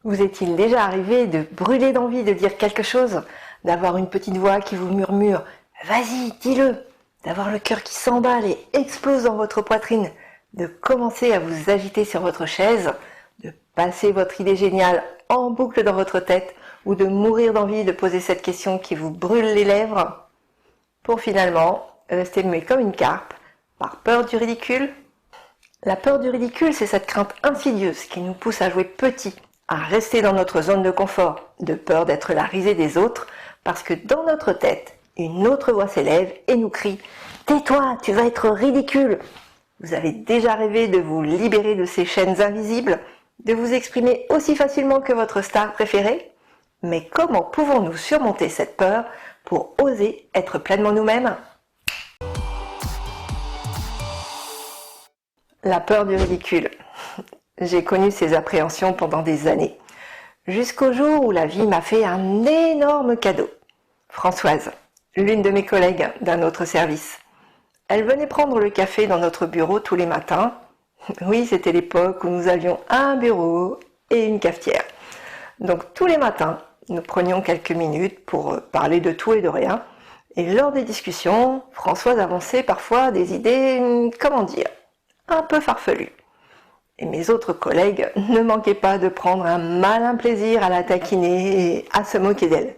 Vous est-il déjà arrivé de brûler d'envie de dire quelque chose, d'avoir une petite voix qui vous murmure « Vas-y, dis-le », d'avoir le cœur qui s'emballe et explose dans votre poitrine, de commencer à vous agiter sur votre chaise, de passer votre idée géniale en boucle dans votre tête ou de mourir d'envie de poser cette question qui vous brûle les lèvres, pour finalement rester muet comme une carpe, par peur du ridicule? La peur du ridicule, c'est cette crainte insidieuse qui nous pousse à jouer petit, à rester dans notre zone de confort, de peur d'être la risée des autres, parce que dans notre tête, une autre voix s'élève et nous crie « Tais-toi, tu vas être ridicule !» Vous avez déjà rêvé de vous libérer de ces chaînes invisibles, de vous exprimer aussi facilement que votre star préférée? Mais comment pouvons-nous surmonter cette peur pour oser être pleinement nous-mêmes? La peur du ridicule. J'ai connu ces appréhensions pendant des années, jusqu'au jour où la vie m'a fait un énorme cadeau. Françoise, l'une de mes collègues d'un autre service. Elle venait prendre le café dans notre bureau tous les matins. Oui, c'était l'époque où nous avions un bureau et une cafetière. Donc tous les matins, nous prenions quelques minutes pour parler de tout et de rien. Et lors des discussions, Françoise avançait parfois des idées, comment dire, un peu farfelues. Et mes autres collègues ne manquaient pas de prendre un malin plaisir à la taquiner et à se moquer d'elle.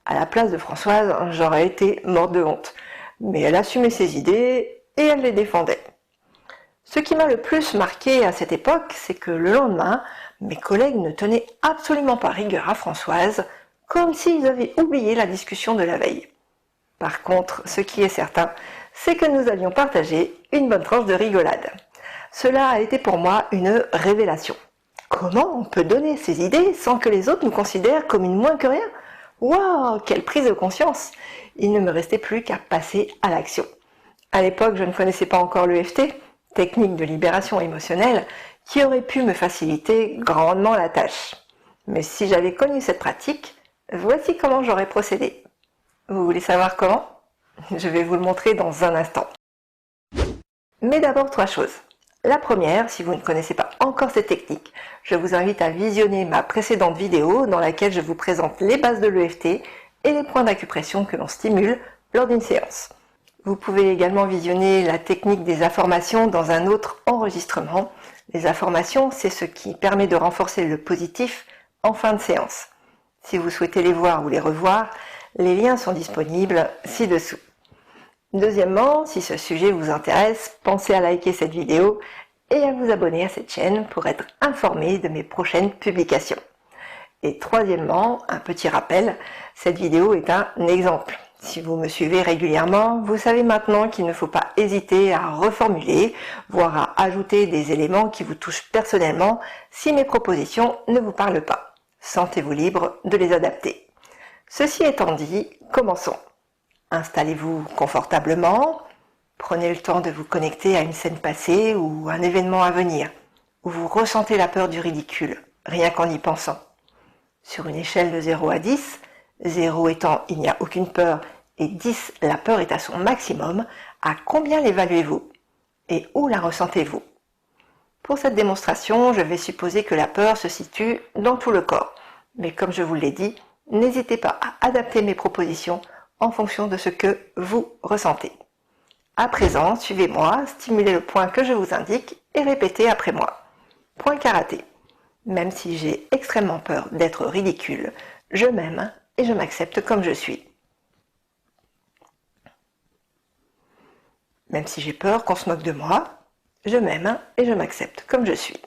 À la place de Françoise, j'aurais été morte de honte. Mais elle assumait ses idées et elle les défendait. Ce qui m'a le plus marqué à cette époque, c'est que le lendemain, mes collègues ne tenaient absolument pas rigueur à Françoise, comme s'ils avaient oublié la discussion de la veille. Par contre, ce qui est certain, c'est que nous avions partagé une bonne tranche de rigolade. Cela a été pour moi une révélation. Comment on peut donner ses idées sans que les autres nous considèrent comme une moins que rien? Waouh, quelle prise de conscience! Il ne me restait plus qu'à passer à l'action. À l'époque, je ne connaissais pas encore l'EFT, technique de libération émotionnelle, qui aurait pu me faciliter grandement la tâche. Mais si j'avais connu cette pratique, voici comment j'aurais procédé. Vous voulez savoir comment? Je vais vous le montrer dans un instant. Mais d'abord 3 choses. La première, si vous ne connaissez pas encore cette technique, je vous invite à visionner ma précédente vidéo dans laquelle je vous présente les bases de l'EFT et les points d'acupression que l'on stimule lors d'une séance. Vous pouvez également visionner la technique des affirmations dans un autre enregistrement. Les affirmations, c'est ce qui permet de renforcer le positif en fin de séance. Si vous souhaitez les voir ou les revoir, les liens sont disponibles ci-dessous. Deuxièmement, si ce sujet vous intéresse, pensez à liker cette vidéo et à vous abonner à cette chaîne pour être informé de mes prochaines publications. Et troisièmement, un petit rappel, cette vidéo est un exemple. Si vous me suivez régulièrement, vous savez maintenant qu'il ne faut pas hésiter à reformuler, voire à ajouter des éléments qui vous touchent personnellement si mes propositions ne vous parlent pas. Sentez-vous libre de les adapter. Ceci étant dit, commençons. Installez-vous confortablement, prenez le temps de vous connecter à une scène passée ou un événement à venir, où vous ressentez la peur du ridicule, rien qu'en y pensant. Sur une échelle de 0 à 10, 0 étant il n'y a aucune peur et 10 la peur est à son maximum, à combien l'évaluez-vous et où la ressentez-vous? Pour cette démonstration, je vais supposer que la peur se situe dans tout le corps, mais comme je vous l'ai dit, n'hésitez pas à adapter mes propositions en fonction de ce que vous ressentez. À présent, suivez-moi, stimulez le point que je vous indique et répétez après moi. Point karaté. Même si j'ai extrêmement peur d'être ridicule, je m'aime et je m'accepte comme je suis. Même si j'ai peur qu'on se moque de moi, je m'aime et je m'accepte comme je suis.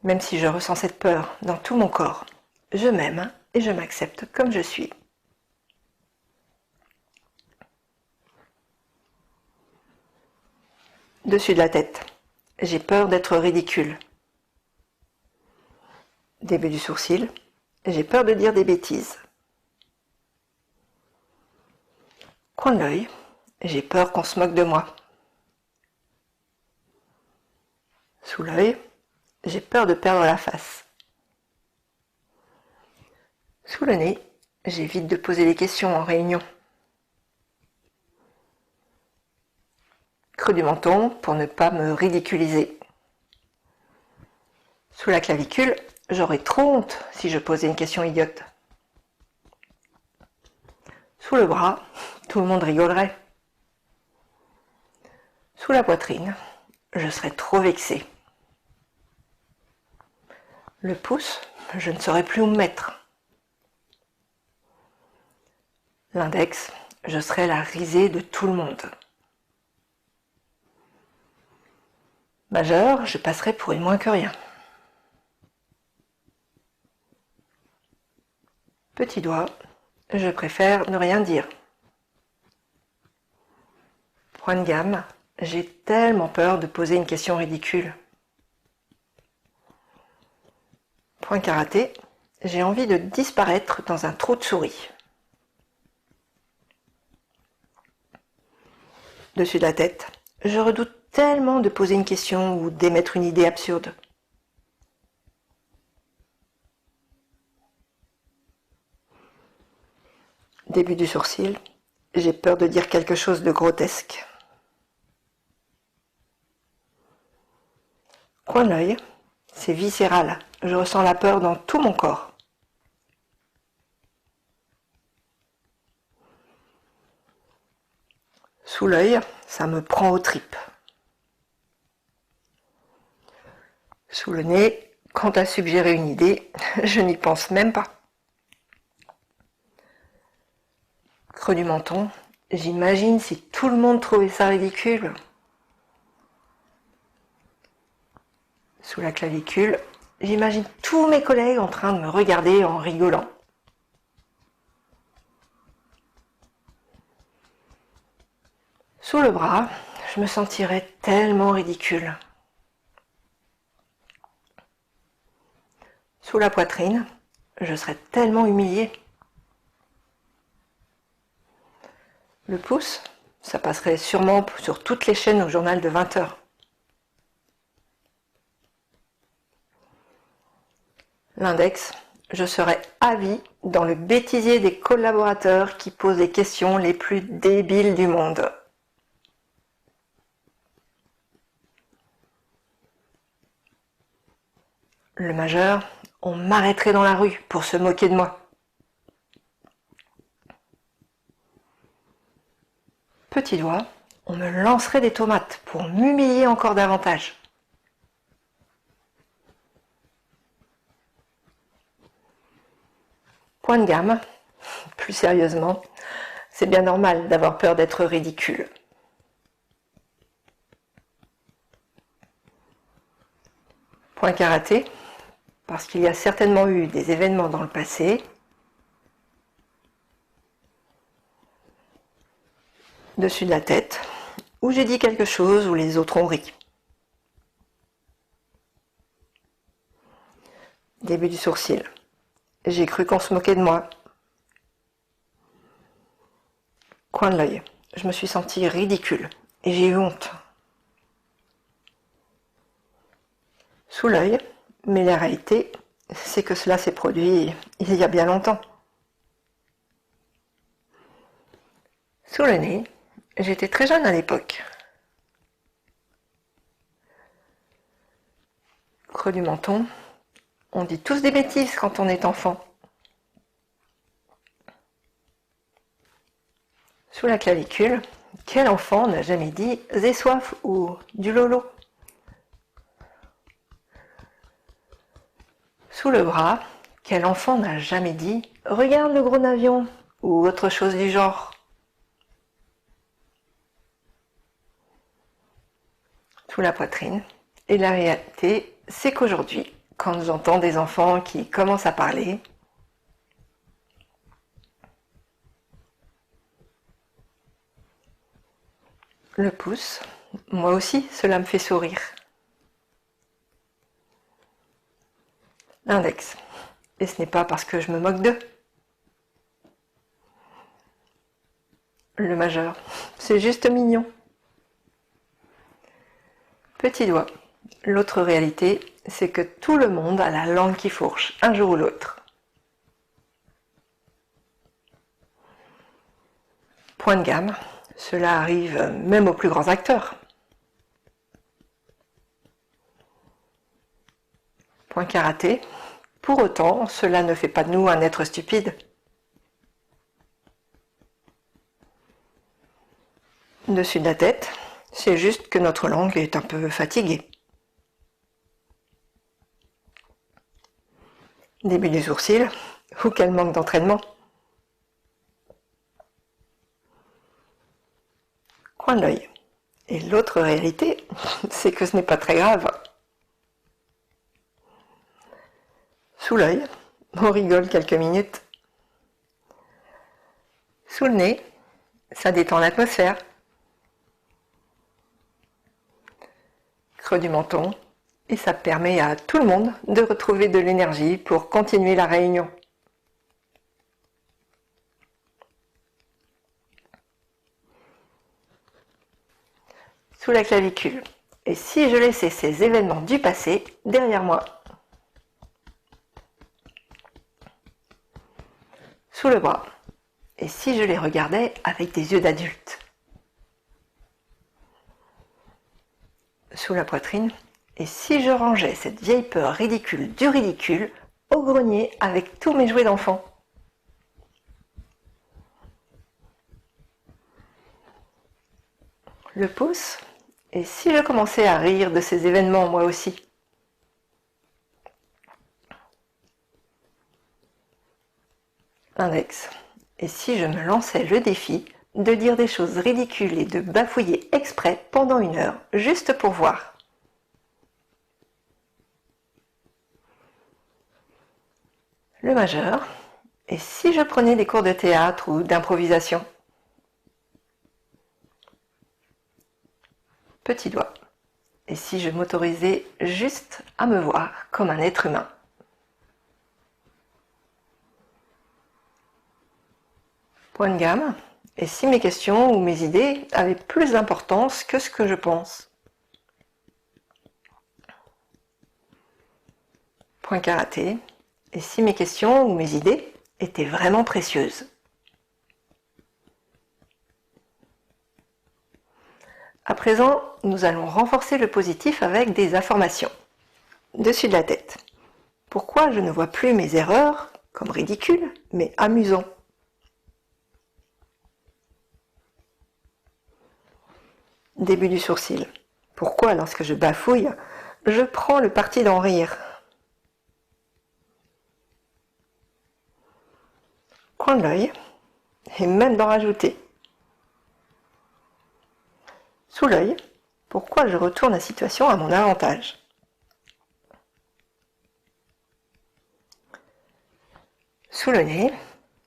Même si je ressens cette peur dans tout mon corps, je m'aime et je m'accepte comme je suis. Dessus de la tête, j'ai peur d'être ridicule. Début du sourcil, j'ai peur de dire des bêtises. Coin de l'œil, j'ai peur qu'on se moque de moi. Sous l'œil, j'ai peur de perdre la face. Sous le nez, j'évite de poser des questions en réunion. Creux du menton pour ne pas me ridiculiser. Sous la clavicule, j'aurais trop honte si je posais une question idiote. Sous le bras, tout le monde rigolerait. Sous la poitrine, je serais trop vexée. Le pouce, je ne saurais plus où me mettre. L'index, je serais la risée de tout le monde. Majeur, je passerais pour une moins que rien. Petit doigt, je préfère ne rien dire. Point de gamme, j'ai tellement peur de poser une question ridicule. Point karaté, j'ai envie de disparaître dans un trou de souris. Dessus de la tête, je redoute tellement de poser une question ou d'émettre une idée absurde. Début du sourcil, j'ai peur de dire quelque chose de grotesque. Coin de l'œil, c'est viscéral, je ressens la peur dans tout mon corps. Sous l'œil, ça me prend aux tripes. Sous le nez, quant à suggérer une idée, je n'y pense même pas. Creux du menton, j'imagine si tout le monde trouvait ça ridicule. Sous la clavicule, j'imagine tous mes collègues en train de me regarder en rigolant. Sous le bras, je me sentirais tellement ridicule. Sous la poitrine, je serais tellement humiliée. Le pouce, ça passerait sûrement sur toutes les chaînes au journal de 20 heures. L'index, je serais avis dans le bêtisier des collaborateurs qui posent les questions les plus débiles du monde. Le majeur, on m'arrêterait dans la rue pour se moquer de moi. Petit doigt, on me lancerait des tomates pour m'humilier encore davantage. Point de gamme, plus sérieusement, c'est bien normal d'avoir peur d'être ridicule. Point karaté, parce qu'il y a certainement eu des événements dans le passé. Dessus de la tête, où j'ai dit quelque chose où les autres ont ri. Début du sourcil. J'ai cru qu'on se moquait de moi. Coin de l'œil. Je me suis sentie ridicule et j'ai eu honte. Sous l'œil, mais la réalité, c'est que cela s'est produit il y a bien longtemps. Sous le nez, j'étais très jeune à l'époque. Creux du menton, on dit tous des bêtises quand on est enfant. Sous la clavicule, quel enfant n'a jamais dit « j'ai soif » ou « du lolo ». Sous le bras, quel enfant n'a jamais dit « regarde le gros navion » ou autre chose du genre. Sous la poitrine. Et la réalité, c'est qu'aujourd'hui, quand j'entends des enfants qui commencent à parler, le pouce, moi aussi, cela me fait sourire. L'index. Et ce n'est pas parce que je me moque d'eux. Le majeur. C'est juste mignon. Petit doigt. L'autre réalité, c'est que tout le monde a la langue qui fourche, un jour ou l'autre. Point de gamme. Cela arrive même aux plus grands acteurs. Point karaté. Pour autant, cela ne fait pas de nous un être stupide. Dessus de la tête, c'est juste que notre langue est un peu fatiguée. Début du sourcil, ou quel manque d'entraînement. Coin de l'œil. Et l'autre réalité, c'est que ce n'est pas très grave. Sous l'œil, on rigole quelques minutes. Sous le nez, ça détend l'atmosphère. Creux du menton, et ça permet à tout le monde de retrouver de l'énergie pour continuer la réunion. Sous la clavicule. Et si je laissais ces événements du passé derrière moi? Sous le bras. Et si je les regardais avec des yeux d'adulte? Sous la poitrine. Et si je rangeais cette vieille peur ridicule du ridicule au grenier avec tous mes jouets d'enfant? Le pouce. Et si je commençais à rire de ces événements moi aussi? L'index. Et si je me lançais le défi de dire des choses ridicules et de bafouiller exprès pendant 1 heure, juste pour voir? Le majeur. Et si je prenais des cours de théâtre ou d'improvisation? Petit doigt. Et si je m'autorisais juste à me voir comme un être humain? Point de gamme. Et si mes questions ou mes idées avaient plus d'importance que ce que je pense? Point karaté. Et si mes questions ou mes idées étaient vraiment précieuses? À présent, nous allons renforcer le positif avec des affirmations. Dessus de la tête. Pourquoi je ne vois plus mes erreurs comme ridicules, mais amusants? Début du sourcil. Pourquoi lorsque je bafouille, je prends le parti d'en rire? Coin de l'œil, et même d'en rajouter. Sous l'œil, pourquoi je retourne la situation à mon avantage? Sous le nez,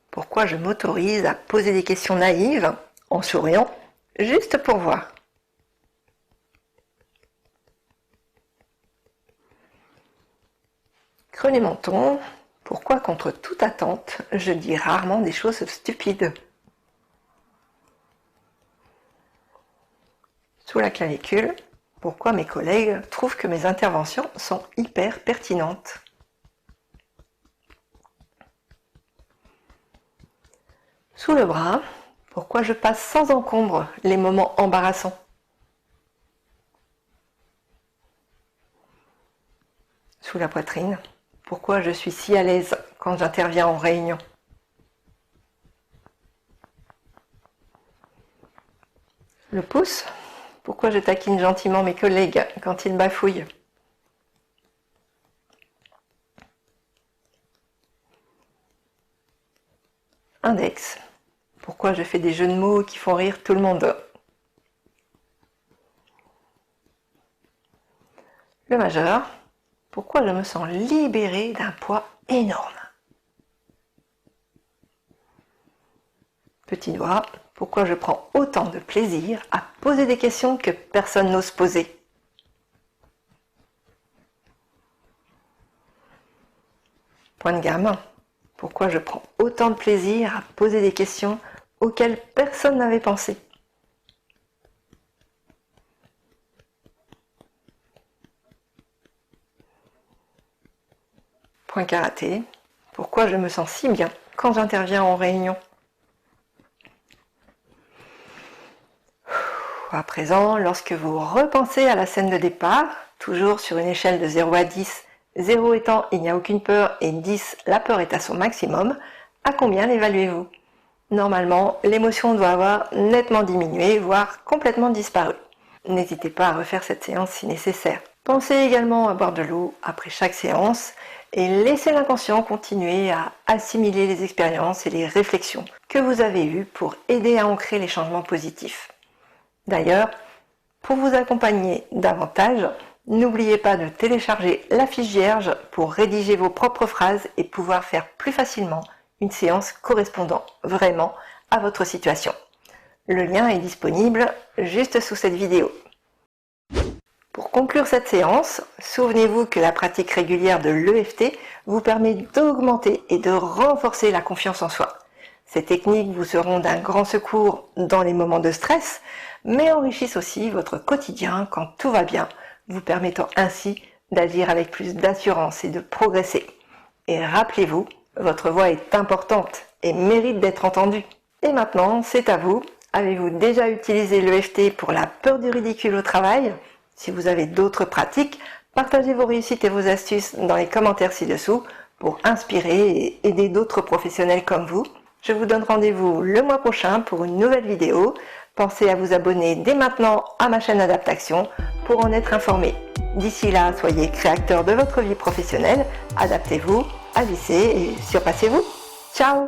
pourquoi je m'autorise à poser des questions naïves en souriant, juste pour voir? Creux les mentons, pourquoi contre toute attente, je dis rarement des choses stupides? Sous la clavicule, pourquoi mes collègues trouvent que mes interventions sont hyper pertinentes? Sous le bras, pourquoi je passe sans encombre les moments embarrassants? Sous la poitrine, pourquoi je suis si à l'aise quand j'interviens en réunion? Le pouce, pourquoi je taquine gentiment mes collègues quand ils bafouillent? Index, pourquoi je fais des jeux de mots qui font rire tout le monde? Le majeur, pourquoi je me sens libérée d'un poids énorme? Petit doigt, pourquoi je prends autant de plaisir à poser des questions que personne n'ose poser? Point de gamme, pourquoi je prends autant de plaisir à poser des questions auxquelles personne n'avait pensé? Point karaté, pourquoi je me sens si bien quand j'interviens en réunion? À présent, lorsque vous repensez à la scène de départ, toujours sur une échelle de 0 à 10, 0 étant il n'y a aucune peur et 10 la peur est à son maximum, à combien l'évaluez-vous? Normalement, l'émotion doit avoir nettement diminué, voire complètement disparu. N'hésitez pas à refaire cette séance si nécessaire. Pensez également à boire de l'eau après chaque séance et laissez l'inconscient continuer à assimiler les expériences et les réflexions que vous avez eues pour aider à ancrer les changements positifs. D'ailleurs, pour vous accompagner davantage, n'oubliez pas de télécharger la fiche vierge pour rédiger vos propres phrases et pouvoir faire plus facilement une séance correspondant vraiment à votre situation. Le lien est disponible juste sous cette vidéo. Pour conclure cette séance, souvenez-vous que la pratique régulière de l'EFT vous permet d'augmenter et de renforcer la confiance en soi. Ces techniques vous seront d'un grand secours dans les moments de stress, mais enrichissent aussi votre quotidien quand tout va bien, vous permettant ainsi d'agir avec plus d'assurance et de progresser. Et rappelez-vous, votre voix est importante et mérite d'être entendue. Et maintenant, c'est à vous. Avez-vous déjà utilisé l'EFT pour la peur du ridicule au travail? Si vous avez d'autres pratiques, partagez vos réussites et vos astuces dans les commentaires ci-dessous pour inspirer et aider d'autres professionnels comme vous. Je vous donne rendez-vous le mois prochain pour une nouvelle vidéo. Pensez à vous abonner dès maintenant à ma chaîne Adaptation pour en être informé. D'ici là, soyez créateur de votre vie professionnelle, adaptez-vous, agissez et surpassez-vous. Ciao!